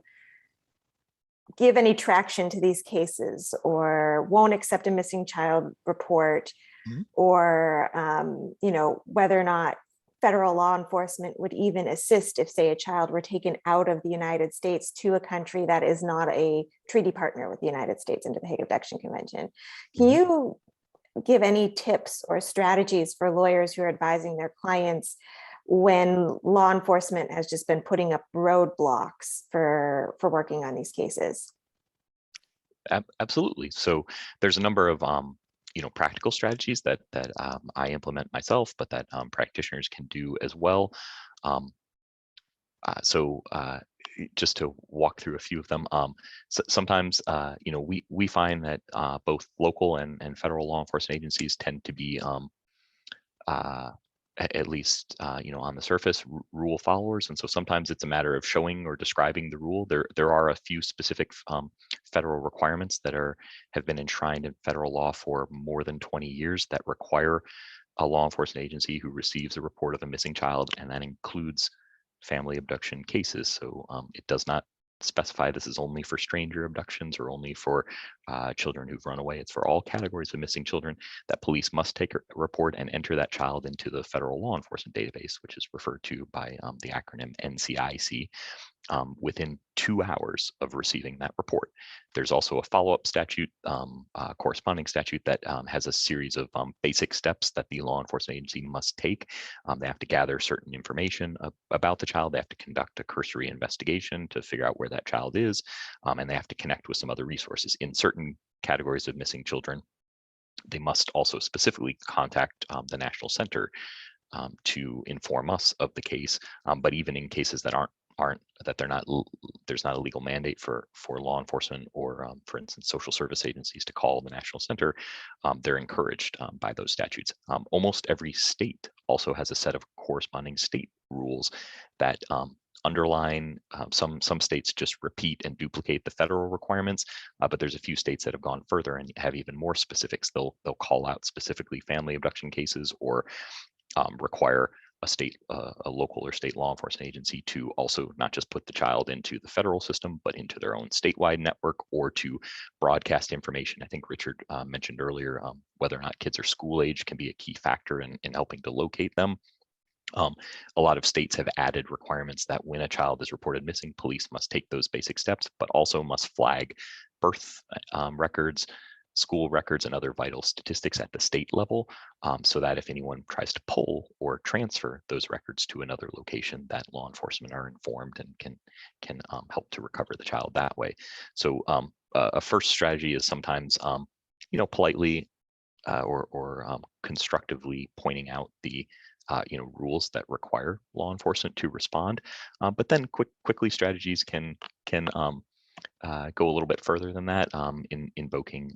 give any traction to these cases, or won't accept a missing child report, or whether or not federal law enforcement would even assist if, say, a child were taken out of the United States to a country that is not a treaty partner with the United States under the Hague Abduction Convention. Can you give any tips or strategies for lawyers who are advising their clients when law enforcement has just been putting up roadblocks for working on these cases? Absolutely. So there's a number of practical strategies that I implement myself, but that practitioners can do as well. Just to walk through a few of them, sometimes we find that both local and federal law enforcement agencies tend to be at least on the surface rule followers, and so sometimes it's a matter of showing or describing the rule. There are a few specific federal requirements that have been enshrined in federal law for more than 20 years that require a law enforcement agency who receives a report of a missing child, and that includes family abduction cases. So it does not specify this is only for stranger abductions or only for children who've run away. It's for all categories of missing children that police must take a report and enter that child into the federal law enforcement database, which is referred to by the acronym NCIC, within 2 hours of receiving that report. There's also a follow-up statute, corresponding statute that has a series of basic steps that the law enforcement agency must take. They have to gather certain information about the child. They have to conduct a cursory investigation to figure out where that child is, and they have to connect with some other resources. In certain categories of missing children, they must also specifically contact the National Center to inform us of the case. But even in cases that there's not a legal mandate for law enforcement or, for instance, social service agencies to call the National Center, they're encouraged by those statutes. Almost every state also has a set of corresponding state rules that underline. Some states just repeat and duplicate the federal requirements, but there's a few states that have gone further and have even more specifics. They'll call out specifically family abduction cases, or require a local or state law enforcement agency to also not just put the child into the federal system, but into their own statewide network, or to broadcast information. I think Richard mentioned earlier whether or not kids are school age can be a key factor in helping to locate them. A lot of states have added requirements that when a child is reported missing, police must take those basic steps, but also must flag birth records, school records, and other vital statistics at the state level, so that if anyone tries to pull or transfer those records to another location, that law enforcement are informed and can help to recover the child that way. So a first strategy is sometimes politely or constructively pointing out the rules that require law enforcement to respond, but then quickly strategies can go a little bit further than that, in invoking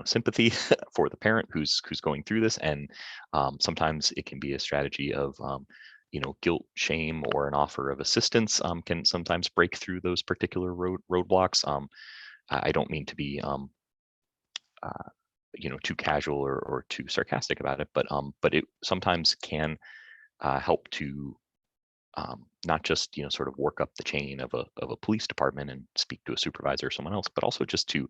sympathy for the parent who's going through this, and sometimes it can be a strategy of guilt, shame, or an offer of assistance can sometimes break through those particular roadblocks. I don't mean to be too casual or too sarcastic about it, but it sometimes can help to not just sort of work up the chain of a police department and speak to a supervisor or someone else, but also just to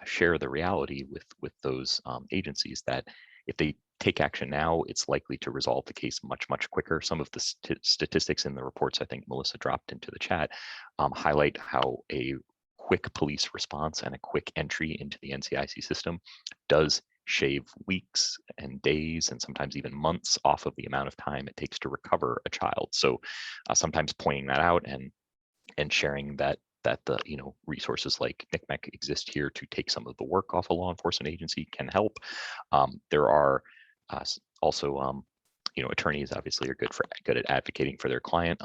share the reality with those agencies that if they take action now, it's likely to resolve the case much quicker. Some of the statistics in the reports I think Melissa dropped into the chat highlight how a quick police response and a quick entry into the NCIC system does shave weeks and days and sometimes even months off of the amount of time it takes to recover a child. So sometimes pointing that out and sharing that that the resources like NCMEC exist here to take some of the work off a law enforcement agency can help. There are also attorneys obviously are good at advocating for their client.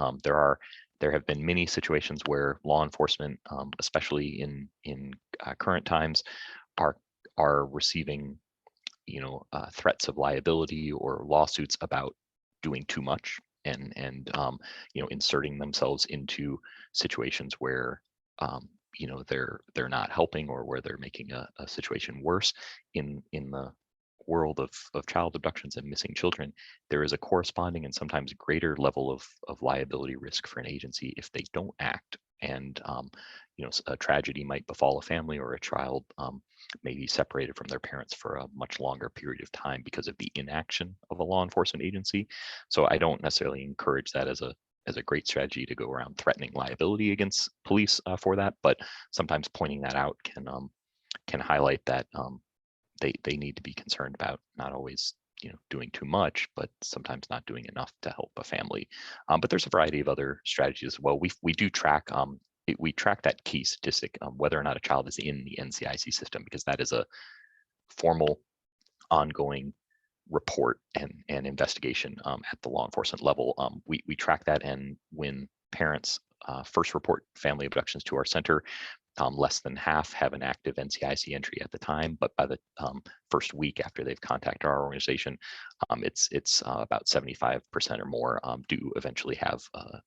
There have been many situations where law enforcement, especially in current times, are receiving threats of liability or lawsuits about doing too much and inserting themselves into situations where they're not helping, or where they're making a situation worse. In the world of child abductions and missing children, there is a corresponding and sometimes greater level of liability risk for an agency if they don't act. And a tragedy might befall a family, or a child may be separated from their parents for a much longer period of time because of the inaction of a law enforcement agency. So I don't necessarily encourage that as a great strategy to go around threatening liability against police for that, but sometimes pointing that out can highlight that they need to be concerned about not always doing too much, but sometimes not doing enough to help a family. But there's a variety of other strategies as well. We do track we track that key statistic, whether or not a child is in the NCIC system, because that is a formal, ongoing report and investigation at the law enforcement level. We track that, and when parents first report family abductions to our center, less than half have an active NCIC entry at the time, but by the first week after they've contacted our organization, it's about 75% or more do eventually have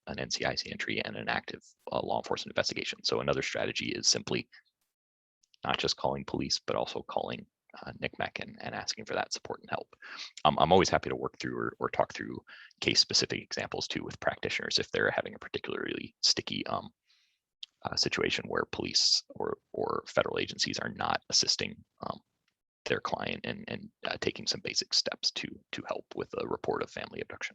an NCIC entry and an active law enforcement investigation. So another strategy is simply not just calling police, but also calling NCMEC and asking for that support and help. I'm always happy to work through or talk through case-specific examples too with practitioners if they're having a particularly sticky situation where police or federal agencies are not assisting their client and taking some basic steps to help with a report of family abduction.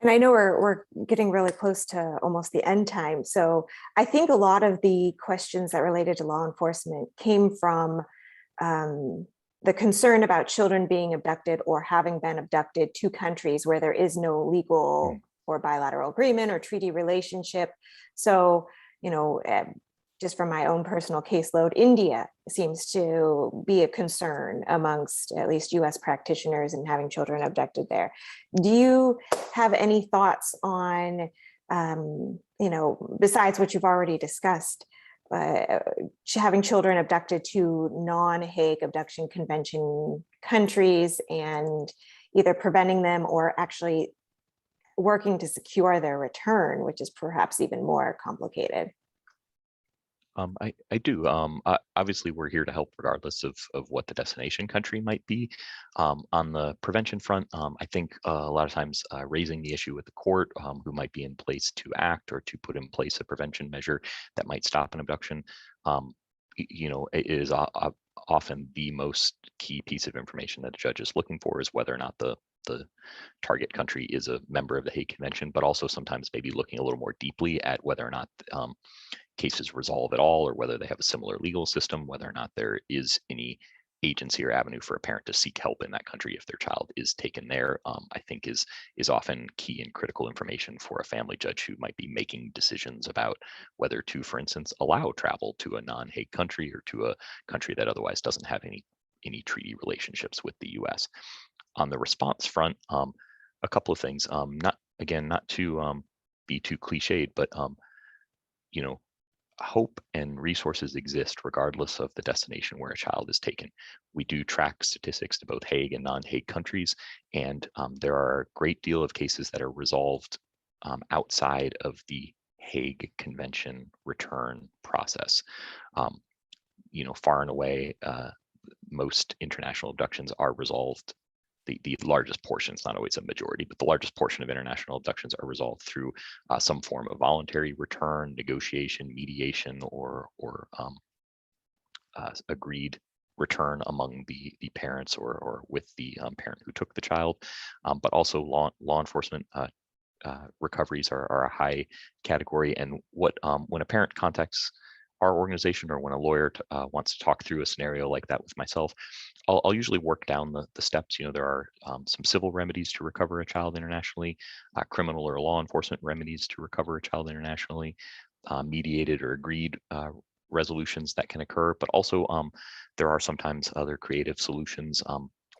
And I know we're getting really close to almost the end time. So I think a lot of the questions that related to law enforcement came from the concern about children being abducted or having been abducted to countries where there is no legal or bilateral agreement or treaty relationship. So, just from my own personal caseload, India seems to be a concern amongst at least US practitioners and having children abducted there. Do you have any thoughts on, besides what you've already discussed, having children abducted to non-Hague Abduction Convention countries and either preventing them or actually working to secure their return, which is perhaps even more complicated? I do. Obviously, we're here to help regardless of what the destination country might be. On the prevention front, I think a lot of times raising the issue with the court, who might be in place to act or to put in place a prevention measure that might stop an abduction, it is often the most key piece of information that a judge is looking for, is whether or not the target country is a member of the Hague Convention, but also sometimes maybe looking a little more deeply at whether or not cases resolve at all, or whether they have a similar legal system, whether or not there is any agency or avenue for a parent to seek help in that country if their child is taken there. I think is often key and critical information for a family judge who might be making decisions about whether to, for instance, allow travel to a non-Hague country or to a country that otherwise doesn't have any treaty relationships with the US. On the response front, a couple of things. Not to be too cliched, but hope and resources exist regardless of the destination where a child is taken. We do track statistics to both Hague and non-Hague countries, and there are a great deal of cases that are resolved outside of the Hague Convention return process. Far and away, most international abductions are resolved. The largest portion, it's not always a majority, but the largest portion of international abductions are resolved through some form of voluntary return, negotiation, mediation, or agreed return among the parents or with the parent who took the child. But also law enforcement recoveries are a high category. And when a parent contacts our organization, or when a lawyer wants to talk through a scenario like that with myself, I'll usually work down the steps. There are some civil remedies to recover a child internationally, criminal or law enforcement remedies to recover a child internationally, mediated or agreed resolutions that can occur, but also there are sometimes other creative solutions,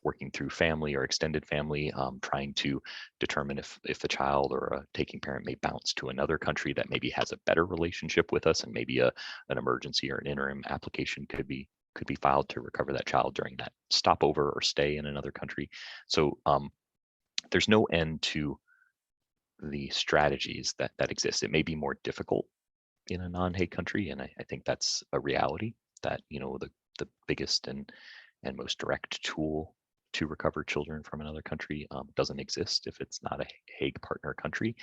working through family or extended family, trying to determine if the child or a taking parent may bounce to another country that maybe has a better relationship with us, and maybe an emergency or an interim application could be filed to recover that child during that stopover or stay in another country. So there's no end to the strategies that exist. It may be more difficult in a non-Hague country, and I think that's a reality, that the biggest and most direct tool to recover children from another country doesn't exist if it's not a Hague partner country,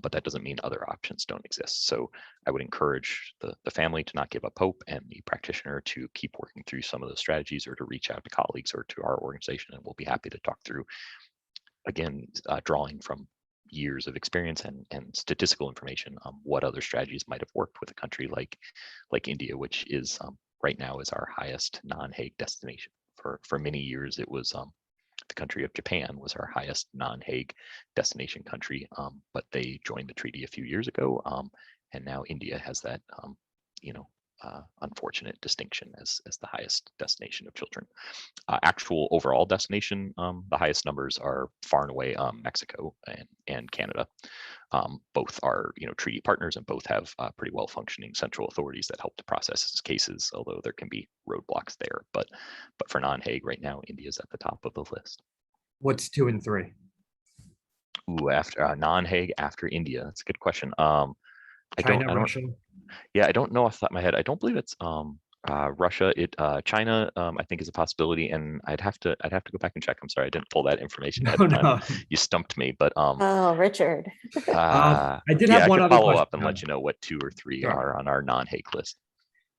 but that doesn't mean other options don't exist. So I would encourage the family to not give up hope, and the practitioner to keep working through some of those strategies, or to reach out to colleagues or to our organization, and we'll be happy to talk through, again, drawing from years of experience and statistical information, what other strategies might have worked with a country like India, which is right now is our highest non-Hague destination. For many years, it was the country of Japan was our highest non-Hague destination country, but they joined the treaty a few years ago, and now India has that unfortunate distinction as the highest destination of children. Actual overall destination, the highest numbers are far and away Mexico and Canada. Both are treaty partners, and both have pretty well functioning central authorities that help to process cases, although there can be roadblocks there. But for non-Hague right now, India is at the top of the list. What's 2 and 3? Ooh, after non-Hague after India, that's a good question. China, Russia. Yeah, I don't know off the top of my head. I don't believe it's Russia. China, I think, is a possibility, and I'd have to go back and check. I'm sorry, I didn't pull that information ahead of time. No. You stumped me, but Oh, Richard. I did have one I could other follow question, up and let you know what 2 or 3 Sure. are on our non-Hague list.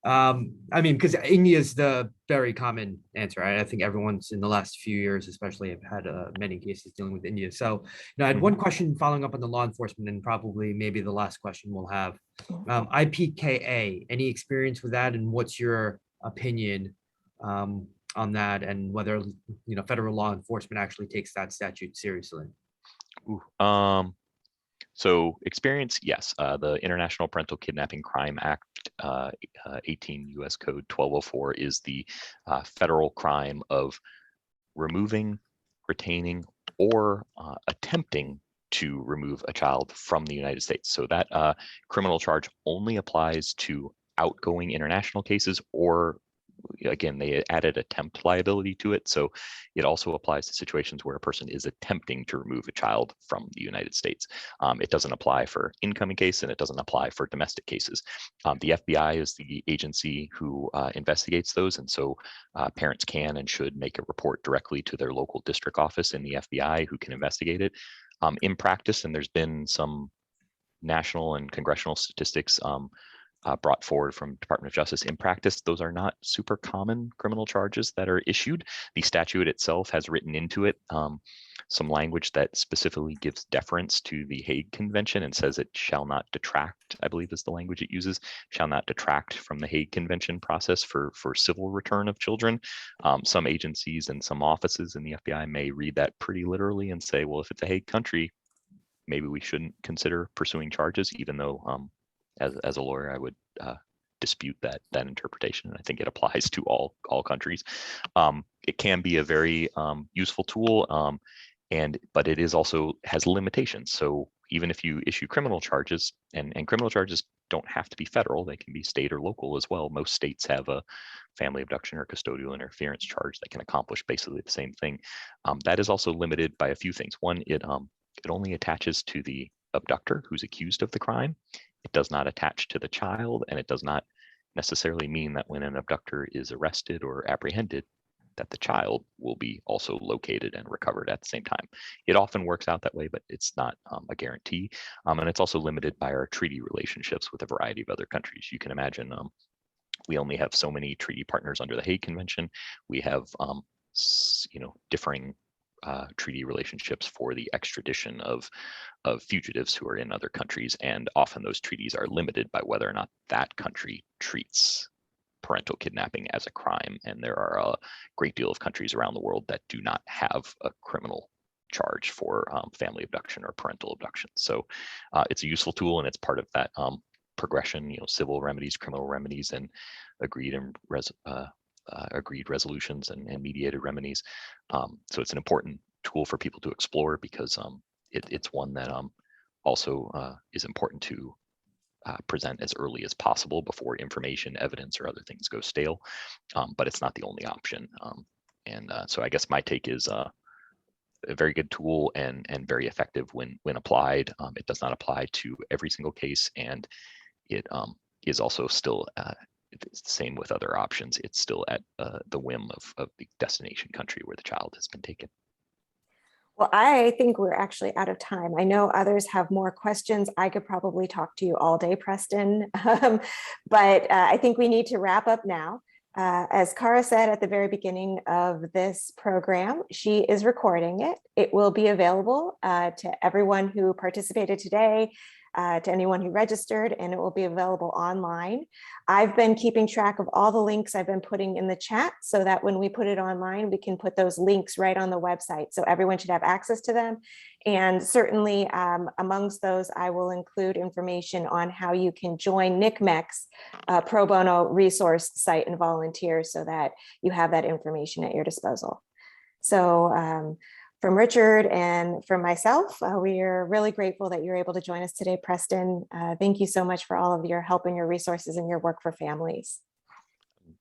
I mean, because India is the very common answer. I think everyone's in the last few years, especially, have had many cases dealing with India. So, I had one question following up on the law enforcement, and probably maybe the last question we'll have. IPKA, any experience with that, and what's your opinion on that, and whether federal law enforcement actually takes that statute seriously? Ooh, so experience, yes. The International Parental Kidnapping Crime Act, 18 U.S. Code 1204, is the federal crime of removing, retaining, or attempting to remove a child from the United States. So that criminal charge only applies to outgoing international cases, or again, they added attempt liability to it. So it also applies to situations where a person is attempting to remove a child from the United States. It doesn't apply for incoming case, and it doesn't apply for domestic cases. The FBI is the agency who investigates those. And so parents can and should make a report directly to their local district office in the FBI, who can investigate it. In practice, and there's been some national and congressional statistics brought forward from Department of Justice, in practice, those are not super common criminal charges that are issued. The statute itself has written into it some language that specifically gives deference to the Hague Convention and says it shall not detract, I believe is the language it uses, shall not detract from the Hague Convention process for civil return of children. Some agencies and some offices in the FBI may read that pretty literally and say, well, if it's a Hague country, maybe we shouldn't consider pursuing charges, even though as a lawyer, I would dispute that interpretation. And I think it applies to all countries. It can be a very useful tool, but it is also has limitations. So even if you issue criminal charges, and criminal charges don't have to be federal, they can be state or local as well. Most states have a family abduction or custodial interference charge that can accomplish basically the same thing. That is also limited by a few things. One, it only attaches to the abductor who's accused of the crime. It does not attach to the child, and it does not necessarily mean that when an abductor is arrested or apprehended, that the child will be also located and recovered at the same time. It often works out that way, but it's not a guarantee. And it's also limited by our treaty relationships with a variety of other countries. You can imagine we only have so many treaty partners under the Hague Convention. We have differing treaty relationships for the extradition of fugitives who are in other countries, and often those treaties are limited by whether or not that country treats parental kidnapping as a crime. And there are a great deal of countries around the world that do not have a criminal charge for family abduction or parental abduction. So it's a useful tool, and it's part of that progression, civil remedies, criminal remedies, and agreed and agreed resolutions and mediated remedies. So it's an important tool for people to explore because it's one that also is important to present as early as possible before information, evidence, or other things go stale. But it's not the only option. So I guess my take is a very good tool and very effective when applied. It does not apply to every single case, and it is also still it's the same with other options. It's still at the whim of the destination country where the child has been taken. Well, I think we're actually out of time. I know others have more questions. I could probably talk to you all day, Preston, but I think we need to wrap up now. As Cara said at the very beginning of this program, she is recording it. It will be available to everyone who participated today, to anyone who registered, and it will be available online. I've been keeping track of all the links I've been putting in the chat so that when we put it online, we can put those links right on the website. So everyone should have access to them. And certainly amongst those, I will include information on how you can join NCMEC's pro bono resource site and volunteer so that you have that information at your disposal. So from Richard and from myself, we are really grateful that you're able to join us today, Preston. Thank you so much for all of your help and your resources and your work for families.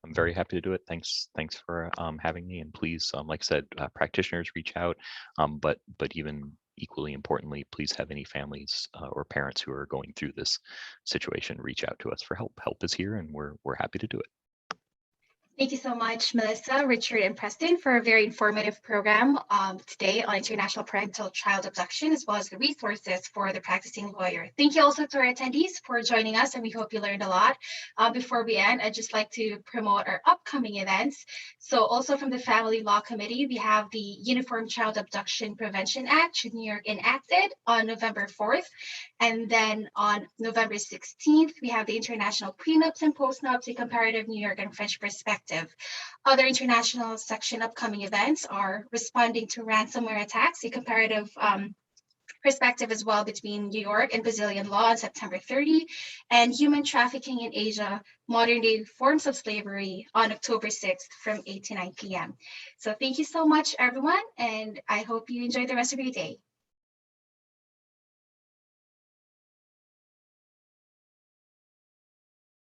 I'm very happy to do it. Thanks for having me. And please, like I said, practitioners reach out, but even equally importantly, please have any families or parents who are going through this situation reach out to us for help. Help is here, and we're happy to do it. Thank you so much, Melissa, Richard, and Preston for a very informative program today on international parental child abduction, as well as the resources for the practicing lawyer. Thank you also to our attendees for joining us, and we hope you learned a lot. Before we end, I'd just like to promote our upcoming events. So also from the Family Law Committee, we have the Uniform Child Abduction Prevention Act, New York enacted on November 4th. And then on November 16th, we have the International Prenups and Postnups, a comparative New York and French perspective. Other international section upcoming events are Responding to Ransomware Attacks, a comparative perspective as well between New York and Brazilian law on September 30, and Human Trafficking in Asia, Modern Day Forms of Slavery on October 6th from 8 to 9 p.m. So thank you so much, everyone, and I hope you enjoy the rest of your day.